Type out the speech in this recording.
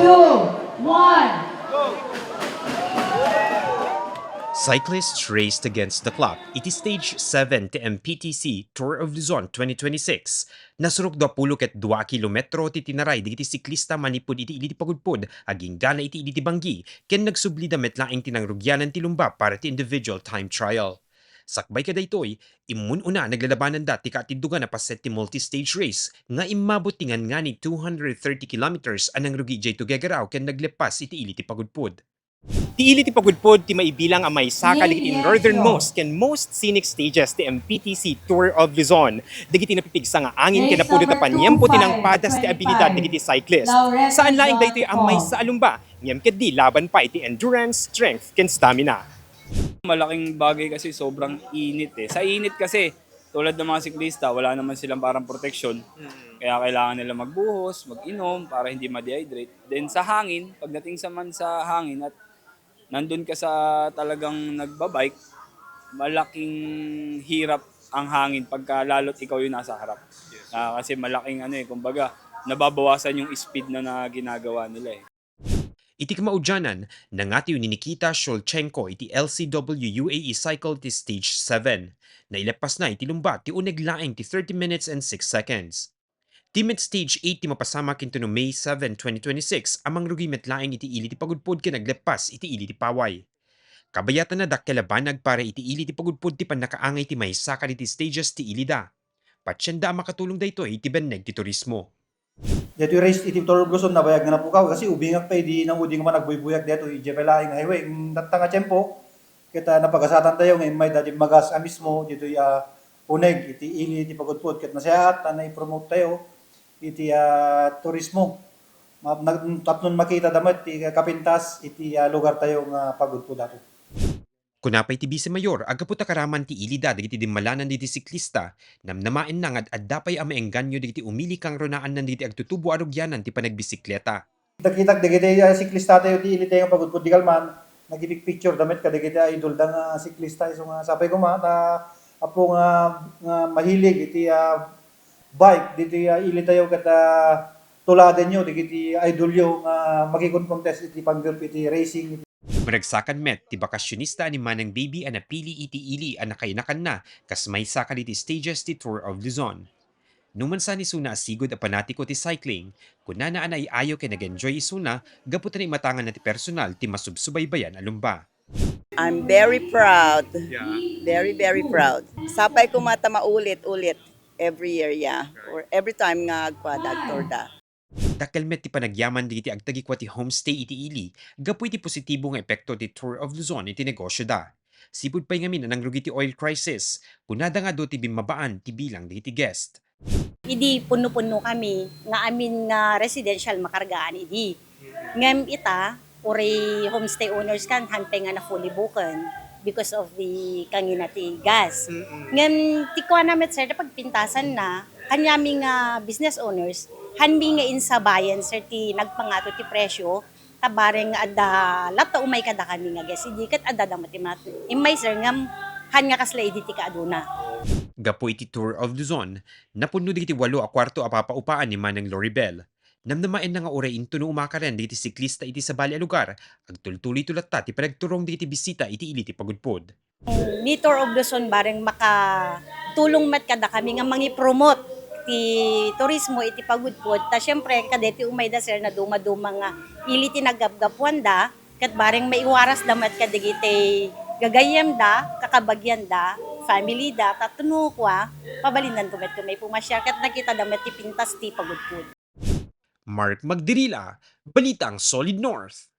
1. Cyclists raced against the clock. It is stage 7 ti MPTC Tour of Luzon 2026. Nasurok 22 kilometro ti tinaray digiti siklista manipud iti ili ti pagudpod aging gana iti ili ti banggi ken nagsubli da metlaing tinangrugyanan ti lumba para ti individual time trial. Sakbay kada itoy, imun una naglalabanan da ti katindugan na paset ti multi-stage race nga imabot tingan nga ni 230 kilometers anang rugi jay tugegaraw ken naglepas iti ili ti pagudpod. Ti ili ti pagudpod ti maibilang ang may saka digiti northernmost ken most scenic stages ti MPTC Tour of Luzon. Digiti napipigsa nga angin ken napudot a panyempo tinang padas ti abilidad digiti cyclist. Saan laing daytoy ang may sa alumba, ngem ket di laban pa iti endurance, strength ken stamina. Malaking bagay kasi sobrang init eh. Sa init kasi, tulad ng mga siklista, wala naman silang parang proteksyon. Kaya kailangan nila magbuhos, mag-inom para hindi ma-dehydrate. Then sa hangin, pagdating sa hangin at nandun ka sa talagang nagbabike, malaking hirap ang hangin pagka lalo't ikaw yung nasa harap. Kasi malaking kumbaga, nababawasan yung speed na ginagawa nila eh. Iti kamaudyanan, nangatiw ni Nikita Shulchenko iti LCW UAE Cycle ti Stage 7. Nailepas na iti lumba ti uneg laeng ti 30 minutes and 6 seconds. Timet Stage 8 ti mapasama kinto no May 7, 2026 amang rugi metlaeng iti ili ti pagudpod ken naglepas iti ili ti paway. Kabayatan na dakkelabanag para iti ili ti pagudpod ti pannakaangay ti maysaka iti stages ti ili da. Patsyenda makatulong daytoy iti benneg ti turismo. Dito race iti Tour of Luzon nabayag na napukaw kasi ubingak pa di nang uding man nagbuy-buyak dito ijepelaing highway datta nga tempo kita napagasatan tayo ngayon may dati magas mismo dito uneg iti ili iti pagudpod ket nasaat na i-promote tayo iti turismo tatlon makita damat iti kapintas iti lugar tayo nga pagudpod ato. Kunapay ti Vice Mayor, agaputa karaman ti ilida digiti dimalanan diti siklista, namnamaen na nga addapay ang maengganyo digiti umili kang ronaan nan digiti agtutubo arugyanan ti panagbisikleta. Kita digiti siklista tayo ti ili tayo pagudpod di kalman, nagibig picture damit ka digiti idol da nga siklista iso nga sapay ko ta apo nga mahilig iti bike diti ili tayo ket tuladen nyo digiti idol yo nga makikon-contest iti panggap iti racing. Maragsakan met ti bakasyonista ni Manang Baby ang napili iti ili ang nakainakan na kas may saka iti stages ti Tour of Luzon. Numan sa ni Suna asigod a panatiko ti cycling, kunana anay ayo kay nag-enjoy isuna, gaputan ni matangan na ti personal ti masubsubaybayan alumba. I'm very proud. Very, very proud. Sapay ko mata maulit-ulit every year, yeah. Or every time nga agpa-dagtor da. Dakelmet ti panagyaman digiti agtagikwa ti homestay iti ili, gapu iti positibo nga epekto ti Tour of Luzon iti negosyo da. Sipud pay ngamin anang rugi ti oil crisis, kunada nga do ti bimabaan ti bilang digiti guest. Idi puno-puno kami nga amin nga residential makargaan idi. Ngem ita uri homestay owners kan hantay nga na fully booken because of the kangina ti gas. Ngem ti kwa namet sir pagpintasan na kanyami nga business owners hanmi nga insa bayan sir ti nagpangato ti presyo tabareng adda latta umay kada kami nga gas idi ket adda da matimat. Imay sir ngam han nga kasla idi ti kaaduna. Gapo iti Tour of Luzon, napuno digiti 8 a papaupaan ni Manang Loribel. Namnamaen na nga oray into no umakaren digiti siklista iti sa bali a lugar, agtultuloy tulatta ti panagturong digiti bisita iti ili ti pagudpod. Ni Tour of Luzon bareng makatulong mat kada kami nga mangi-promote ti turismo iti pagudpod ta syempre kadeti umay da sir na duma-duma nga ili ti naggapgapuan da ket bareng maiwaras da mat kadigiti gagayem da kakabagyan da family da tatno kwa pabalinan ko met may pumasya ket nakita da met ti pintas ti pagudpod. Mark Magdirila, Balitang Solid North.